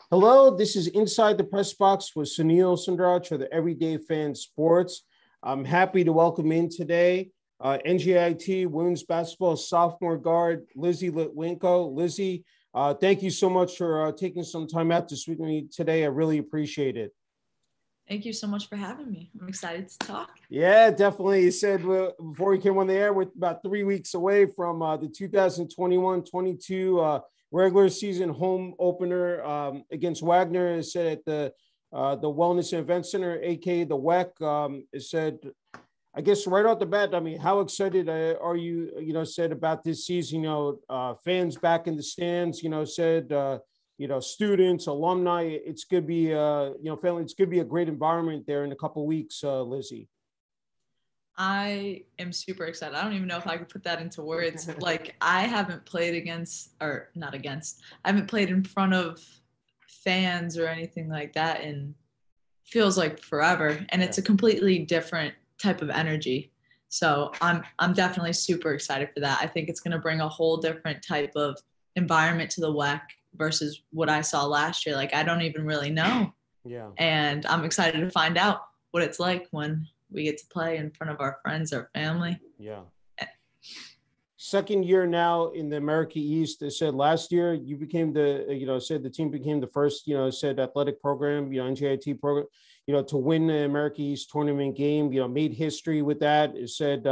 Hello, this is Inside the Press Box with Sunil Sunder Raj for the Everyday Fan Sports. I'm happy to welcome in today NJIT Women's Basketball sophomore guard, Lyzi Litwinko. Lyzi, thank you so much for taking some time out to speak with me today. I really appreciate it. Thank you so much for having me. I'm excited to talk. Yeah, definitely. You said before we came on the air, we're about 3 weeks away from the 2021-22 regular season home opener against Wagner. It said at the Wellness and Event Center, aka the WEC. It said, I guess right off the bat, I mean, how excited are you? Said about this season. Fans back in the stands. Said. Students, alumni. It's going to be, family. It's going to be a great environment there in a couple of weeks, Lyzi. I am super excited. I don't even know if I could put that into words. I haven't played I haven't played in front of fans or anything like that in feels like forever. And it's a completely different type of energy. So I'm definitely super excited for that. I think it's going to bring a whole different type of environment to the WEC versus what I saw last year. I don't even really know. Yeah. And I'm excited to find out what it's like when we get to play in front of our friends, our family. Yeah. Second year now in the America East. They said last year you became said the team became the first, said athletic program, NJIT program, to win the America East tournament game, made history with that. It said,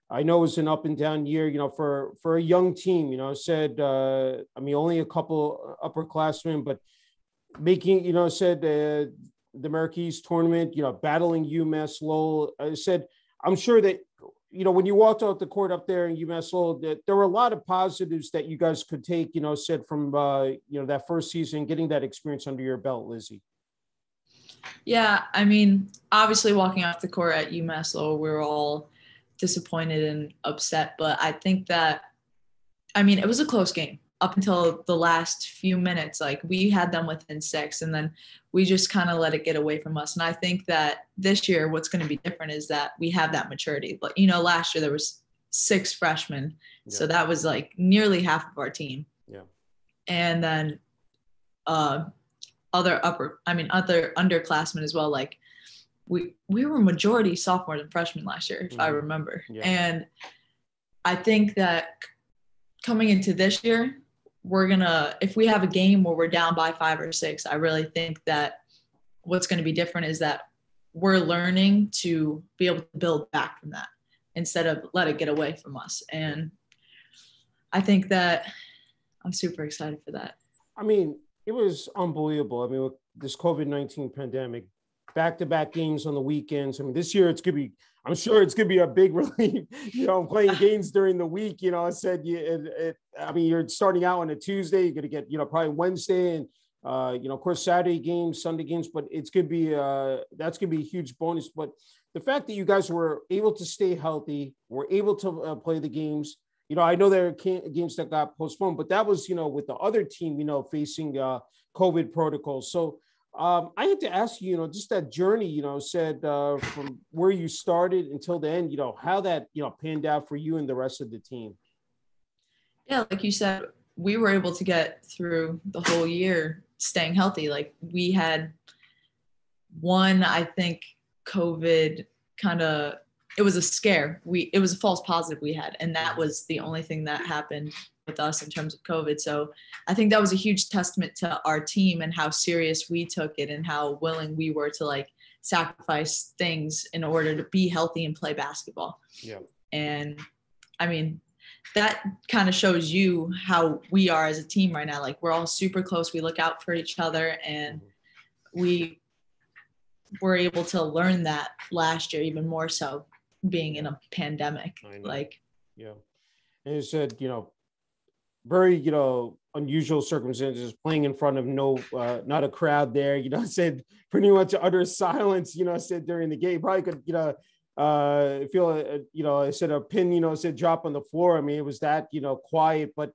I know it was an up and down year, for a young team, said, only a couple upperclassmen, but making, said the America East tournament, battling UMass Lowell. I said, I'm sure that, when you walked out the court up there in UMass Lowell, that there were a lot of positives that you guys could take, said from, that first season, getting that experience under your belt, Lyzi. Yeah, obviously walking off the court at UMass Lowell, we were all disappointed and upset, but I think that it was a close game up until the last few minutes. We had them within 6 and then we just kind of let it get away from us. And I think that this year what's going to be different is that we have that maturity. But last year there was 6 freshmen, so that was nearly half of our team. Yeah. And then other underclassmen as well. We were majority sophomores and freshmen last year, if I remember. Yeah. And I think that coming into this year, if we have a game where we're down by 5 or 6, I really think that what's going to be different is that we're learning to be able to build back from that instead of let it get away from us. And I think that I'm super excited for that. It was unbelievable. With this COVID-19 pandemic, back-to-back games on the weekends. This year I'm sure it's going to be a big relief, playing games during the week. I said, you're starting out on a Tuesday, you're going to get, probably Wednesday and, of course, Saturday games, Sunday games, but it's going to be, that's going to be a huge bonus. But the fact that you guys were able to stay healthy, were able to play the games, I know there are games that got postponed, but that was, with the other team, facing COVID protocols. So, I had to ask you, just that journey, said from where you started until the end, how that, panned out for you and the rest of the team. Yeah, like you said, we were able to get through the whole year staying healthy. We had one, I think, COVID it was a scare. It was a false positive we had, and that was the only thing that happened with us in terms of COVID. So I think that was a huge testament to our team and how serious we took it and how willing we were to sacrifice things in order to be healthy and play basketball. Yeah. And that kind of shows you how we are as a team right now. We're all super close. We look out for each other, and we were able to learn that last year, even more so being in a pandemic. Yeah. And you said, very, unusual circumstances, playing in front of not a crowd there, said pretty much utter silence, said during the game. Probably could, feel, I said a pin, said drop on the floor. It was that, quiet. But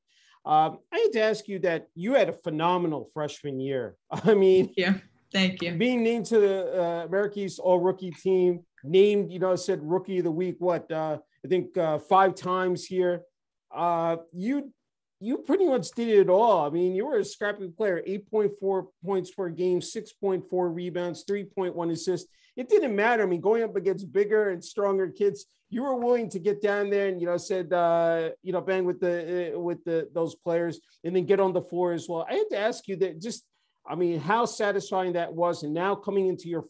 I had to ask you that you had a phenomenal freshman year. Yeah, thank you. Being named to the America East All-Rookie team, named, said Rookie of the Week, I think 5 times here. You you pretty much did it all. I mean, you were a scrappy player, 8.4 points per game, 6.4 rebounds, 3.1 assists. It didn't matter. I mean, going up against bigger and stronger kids, you were willing to get down there and, bang with those players and then get on the floor as well. I had to ask you that how satisfying that was. And now coming into your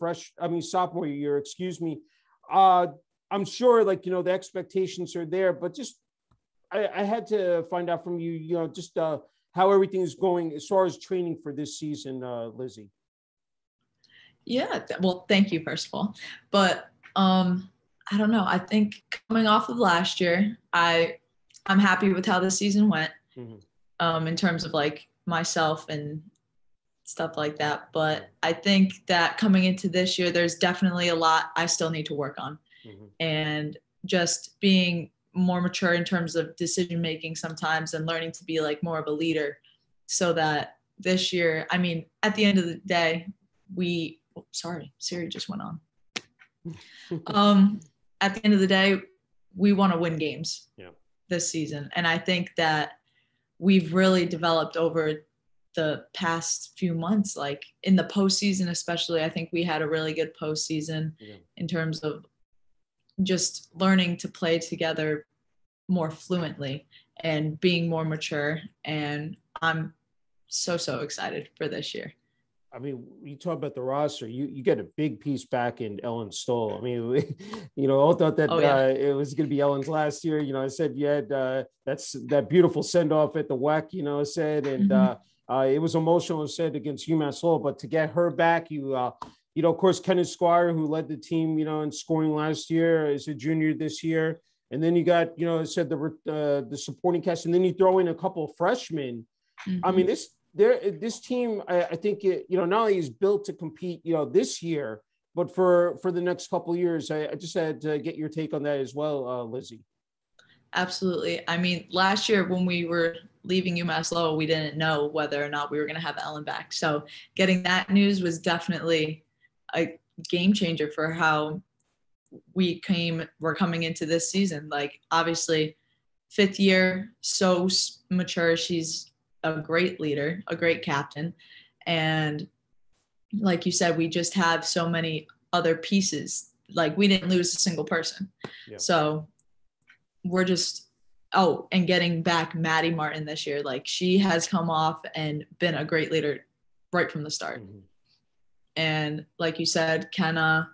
sophomore year, I'm sure the expectations are there, but I had to find out from you, how everything is going as far as training for this season, Lyzi. Yeah, well, thank you, first of all. But I don't know. I think coming off of last year, I'm happy with how the season went, in terms of myself and stuff like that. But I think that coming into this year, there's definitely a lot I still need to work on, and just being more mature in terms of decision making sometimes, and learning to be more of a leader, so that this year, I mean, at the end of the day, sorry, Siri just went on. At the end of the day, we want to win games this season. And I think that we've really developed over the past few months, in the postseason, especially. I think we had a really good postseason in terms of just learning to play together more fluently and being more mature. And I'm so excited for this year. I mean, you talk about the roster, you get a big piece back in Ellen Stoll. I mean, all thought that it was going to be Ellen's last year. I said you had that beautiful send-off at the WEC, said, and it was emotional, said, against UMass Lowell. But to get her back, of course, Kenneth Squire, who led the team, in scoring last year, is a junior this year. And then you got, said the supporting cast, and then you throw in a couple of freshmen. I mean, this team, I think, not only is built to compete, this year, but for the next couple of years. I just had to get your take on that as well, Lyzi. Absolutely. I mean, last year when we were leaving UMass Lowell, we didn't know whether or not we were going to have Ellen back. So getting that news was definitely a game changer for how we're coming into this season. Obviously, 5th year, so mature. She's a great leader, a great captain. And like you said, we just have so many other pieces. We didn't lose a single person. Yeah. So we're just, and getting back Maddie Martin this year. She has come off and been a great leader right from the start. And like you said, Kenna,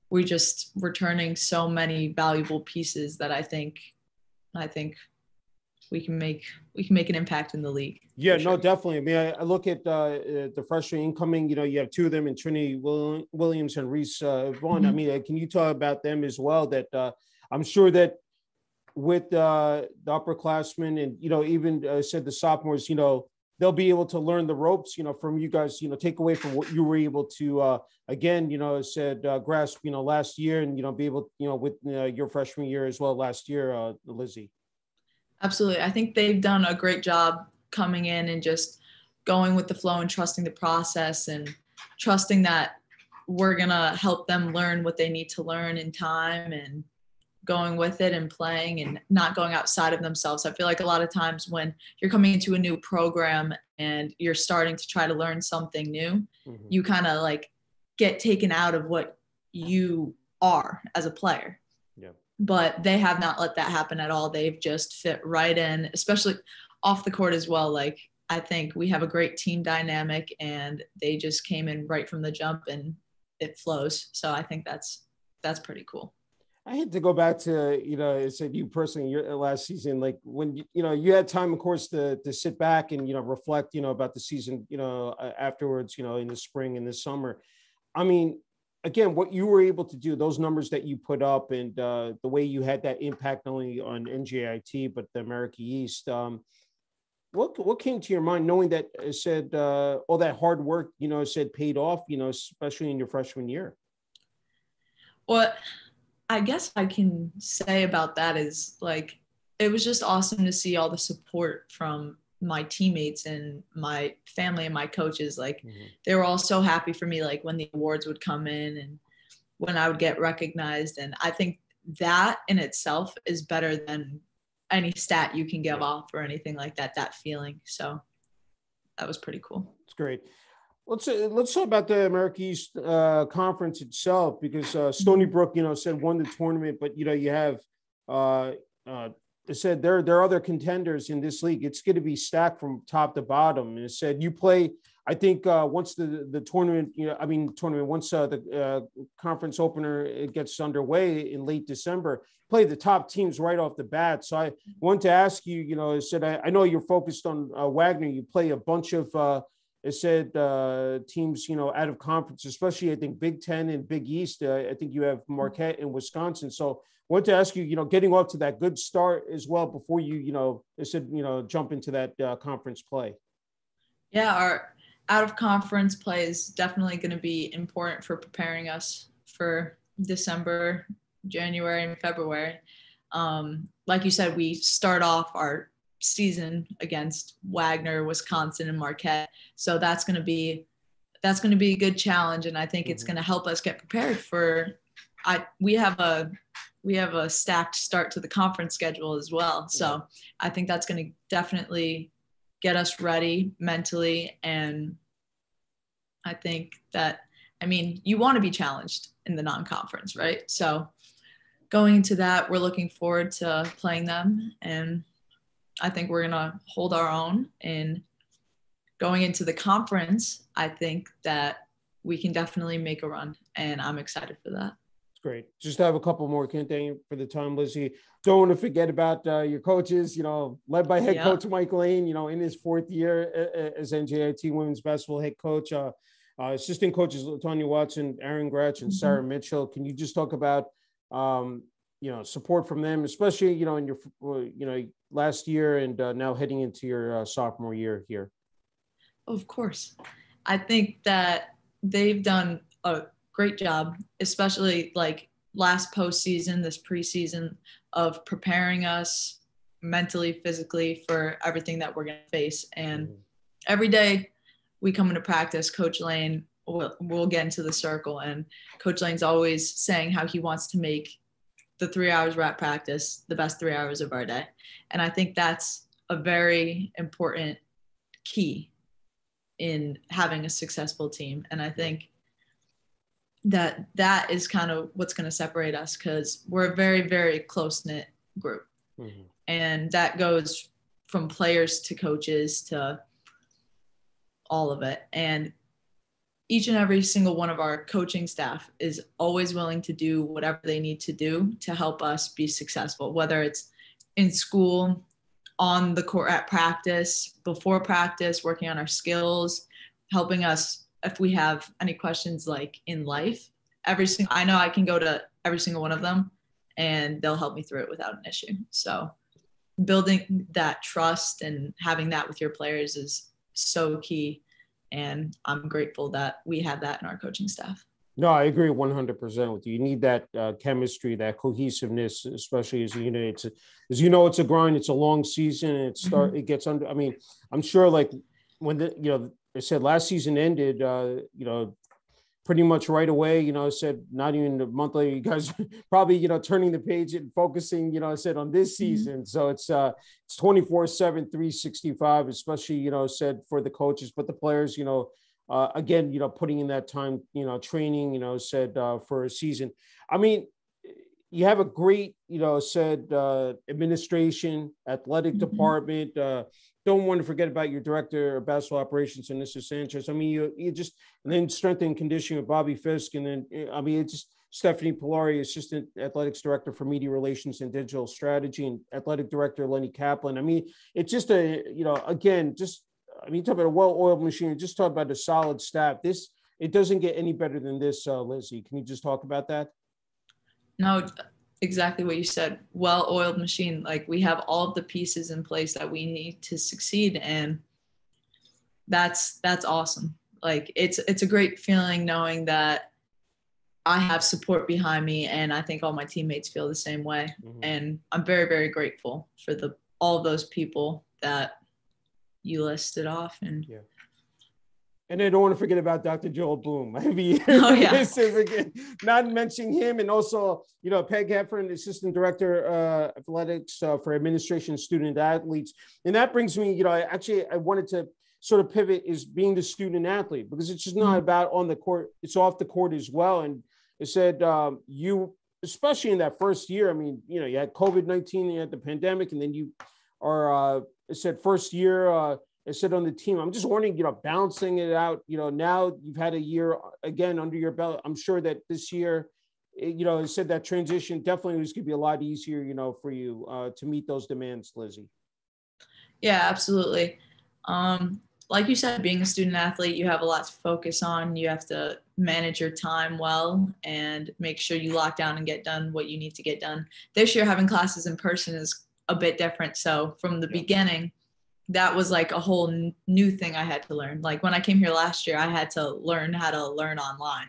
we just returning so many valuable pieces that I think we can make an impact in the league. Yeah, no, definitely. I mean, I look at the freshman incoming, you have 2 of them in Trinity Williams and Reese Vaughn. I mean, can you talk about them as well? That I'm sure that with the upperclassmen and, even said the sophomores, they'll be able to learn the ropes, from you guys, take away from what you were able to, again, grasp, last year, and, be able, with your freshman year as well last year, Lyzi. Absolutely. I think they've done a great job coming in and just going with the flow and trusting the process and trusting that we're going to help them learn what they need to learn in time, and going with it and playing and not going outside of themselves. I feel like a lot of times when you're coming into a new program and you're starting to try to learn something new, you kind of get taken out of what you are as a player. Yeah. But they have not let that happen at all. They've just fit right in, especially off the court as well. I think we have a great team dynamic, and they just came in right from the jump and it flows. So I think that's pretty cool. I had to go back to, I said you personally, your last season, when, you had time, of course, to sit back and, reflect, about the season, afterwards, in the spring and the summer. I mean, again, what you were able to do, those numbers that you put up, and the way you had that impact not only on NJIT, but the America East, what came to your mind knowing that said all that hard work, said paid off, especially in your freshman year? What I guess I can say about that is it was just awesome to see all the support from my teammates and my family and my coaches. They were all so happy for me, when the awards would come in and when I would get recognized. And I think that in itself is better than any stat you can give off or anything like that, that feeling. So that was pretty cool. It's great. Let's talk about the America East Conference itself, because Stony Brook, said won the tournament, but you have it said there are other contenders in this league. It's going to be stacked from top to bottom. And it said you play. I think once the tournament, once the conference opener gets underway in late December, play the top teams right off the bat. So I want to ask you, I said I know you're focused on Wagner. You play a bunch of it said teams, out of conference, especially I think Big Ten and Big East. I think you have Marquette and Wisconsin. So I want to ask you, getting off to that good start as well before you, it said, jump into that conference play. Yeah, our out of conference play is definitely going to be important for preparing us for December, January, and February. Like you said, we start off our season against Wagner, Wisconsin, and Marquette. So that's going to be a good challenge, and I think it's going to help us get prepared for. We have a stacked start to the conference schedule as well. So I think that's going to definitely get us ready mentally, and I think that you want to be challenged in the non-conference, right? So going into that, we're looking forward to playing them, and I think we're going to hold our own. And going into the conference, I think that we can definitely make a run, and I'm excited for that. Great. Just have a couple more, thank you for the time, Lyzi. Don't want to forget about your coaches, led by head coach Mike Lane, in his 4th year as NJIT Women's Basketball head coach. Assistant coaches Tanya Watson, Aaron Gratch, and Sarah Mitchell. Can you just talk about support from them, especially in your last year and now heading into your sophomore year here? Of course, I think that they've done a great job, especially like last postseason, this preseason, of preparing us mentally, physically for everything that we're going to face. And every day we come into practice, Coach Lane we'll get into the circle, and Coach Lane's always saying how he wants to make the 3 hours we're at practice the best 3 hours of our day. And I think that's a very important key in having a successful team. And I think that is kind of what's going to separate us, because we're a very, very close-knit group. And that goes from players to coaches to all of it. And each and every single one of our coaching staff is always willing to do whatever they need to do to help us be successful, whether it's in school, on the court at practice, before practice, working on our skills, helping us if we have any questions like in life. I know I can go to every single one of them and they'll help me through it without an issue. So building that trust and having that with your players is so key. And I'm grateful that we have that in our coaching staff. No, I agree 100% with you. You need that chemistry, that cohesiveness, especially as it's a grind. It's a long season, and it gets under. I mean, I'm sure like when they said last season ended, pretty much right away. Said not even a month later, you guys probably turning the page and focusing. Said on this season. So it's 24/7, 365, especially said for the coaches, but the players. Again, putting in that time, training, said for a season. I mean, you have a great, said administration, athletic department. Don't want to forget about your director of basketball operations, and Mr. Sanchez. I mean, you just, and then strength and conditioning with Bobby Fisk. And then, it's just Stephanie Polari, assistant athletics director for media relations and digital strategy, and athletic director Lenny Kaplan. I mean, it's just again, you talk about a well-oiled machine. Just talk about a solid staff. It doesn't get any better than this, Lyzi. Can you just talk about that? No, exactly what you said. Well-oiled machine. Like, we have all of the pieces in place that we need to succeed, and that's awesome. Like, it's a great feeling knowing that I have support behind me, and I think all my teammates feel the same way. And I'm very, very grateful for all of those people that you listed off. And And I don't want to forget about Dr. Joel Boom. I mean, Oh, yeah. this is again, not mentioning him, and also, Peg Heffern, Assistant Director Athletics for Administration Student Athletes. And that brings me, I wanted to sort of pivot is being the student athlete, because it's just not about on the court, it's off the court as well. And it said you, especially in that first year, I mean, you had COVID-19, you had the pandemic, and then you are, it said first year, it said on the team. I'm just wondering, balancing it out, now you've had a year again under your belt. I'm sure that this year, it said that transition definitely was going to be a lot easier, for you to meet those demands, Lyzi. Yeah, absolutely. Like you said, being a student athlete, you have a lot to focus on. You have to manage your time well and make sure you lock down and get done what you need to get done. This year, having classes in person is a bit different. So from the beginning, that was like a whole new thing I had to learn. Like when I came here last year, I had to learn how to learn online.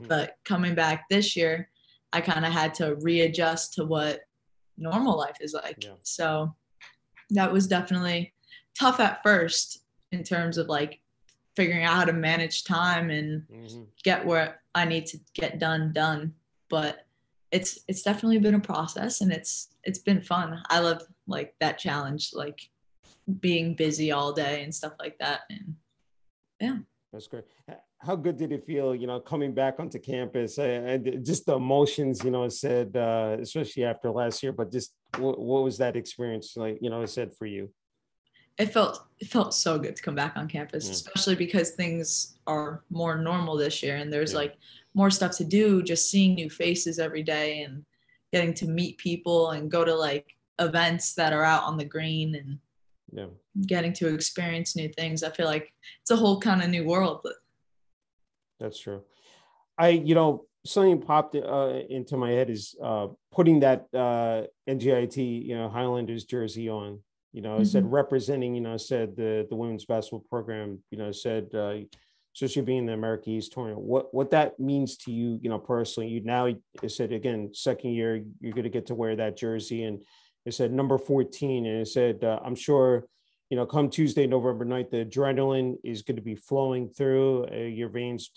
But coming back this year, I kind of had to readjust to what normal life is like. Yeah. So that was definitely tough at first in terms of like figuring out how to manage time and get where I need to get done. But it's definitely been a process, and it's been fun. I love like that challenge, like being busy all day and stuff like that. And yeah, that's great. How good did it feel, coming back onto campus and just the emotions, said, especially after last year, but just what was that experience like, said for you? It felt so good to come back on campus, especially because things are more normal this year, and there's like more stuff to do, just seeing new faces every day and getting to meet people and go to like events that are out on the green and getting to experience new things. I feel like it's a whole kind of new world. That's true. Something popped into my head is putting that NJIT, Highlanders jersey on. It said representing, said the women's basketball program, said, especially being in the America East tournament, what that means to you, personally. You now, it said, again, second year, you're going to get to wear that jersey. And it said number 14. And it said, I'm sure, come Tuesday, November 9th, the adrenaline is going to be flowing through your veins.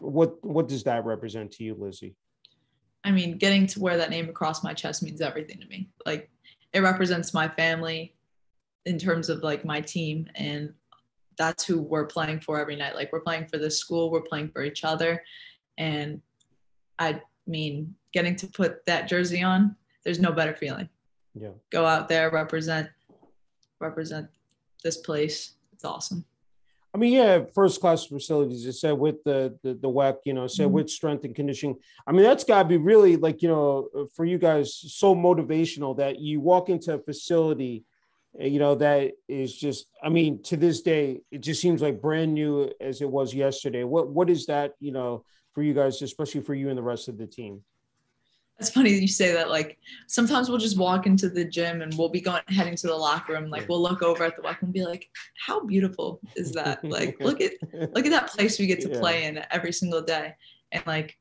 What does that represent to you, Lyzi? I mean, getting to wear that name across my chest means everything to me. Like, it represents my family in terms of like my team, and that's who we're playing for every night. Like, we're playing for this school, we're playing for each other. And I mean, getting to put that jersey on, there's no better feeling. Yeah. Go out there, represent this place. It's awesome. I mean, first class facilities. It said with the WEC, said with strength and conditioning. I mean, that's got to be really like, for you guys, so motivational that you walk into a facility, that is just, I mean, to this day, it just seems like brand new as it was yesterday. What is that, for you guys, especially for you and the rest of the team? It's funny that you say that. Like, sometimes we'll just walk into the gym and we'll be heading to the locker room. Like, we'll look over at the WEC and be like, how beautiful is that? Like, look at that place we get to play in every single day. And like,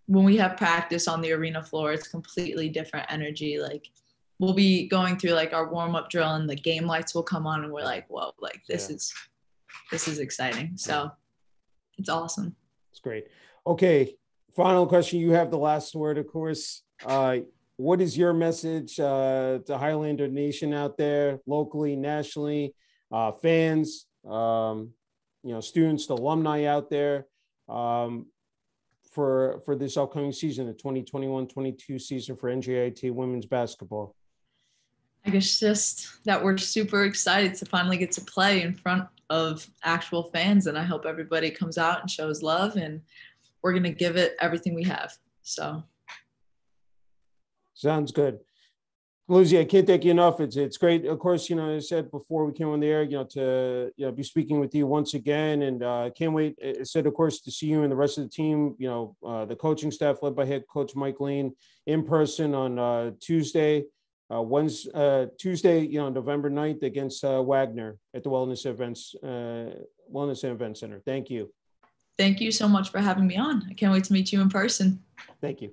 when we have practice on the arena floor, it's completely different energy. Like, we'll be going through like our warm-up drill and the game lights will come on and we're like, whoa, like this is exciting. So it's awesome. It's great. Okay. Final question. You have the last word, of course. What is your message to Highlander Nation out there, locally, nationally, fans, students, alumni out there, for this upcoming season, the 2021-22 season for NJIT women's basketball? I guess just that we're super excited to finally get to play in front of actual fans, and I hope everybody comes out and shows love, and we're going to give it everything we have. So. Sounds good. Lyzi, I can't thank you enough. It's great. Of course, I said before we came on the air, to be speaking with you once again, and I can't wait. I said, of course, to see you and the rest of the team, the coaching staff led by head coach Mike Lane in person on Tuesday, November 9th against Wagner at the Wellness and Event Center. Thank you. Thank you so much for having me on. I can't wait to meet you in person. Thank you.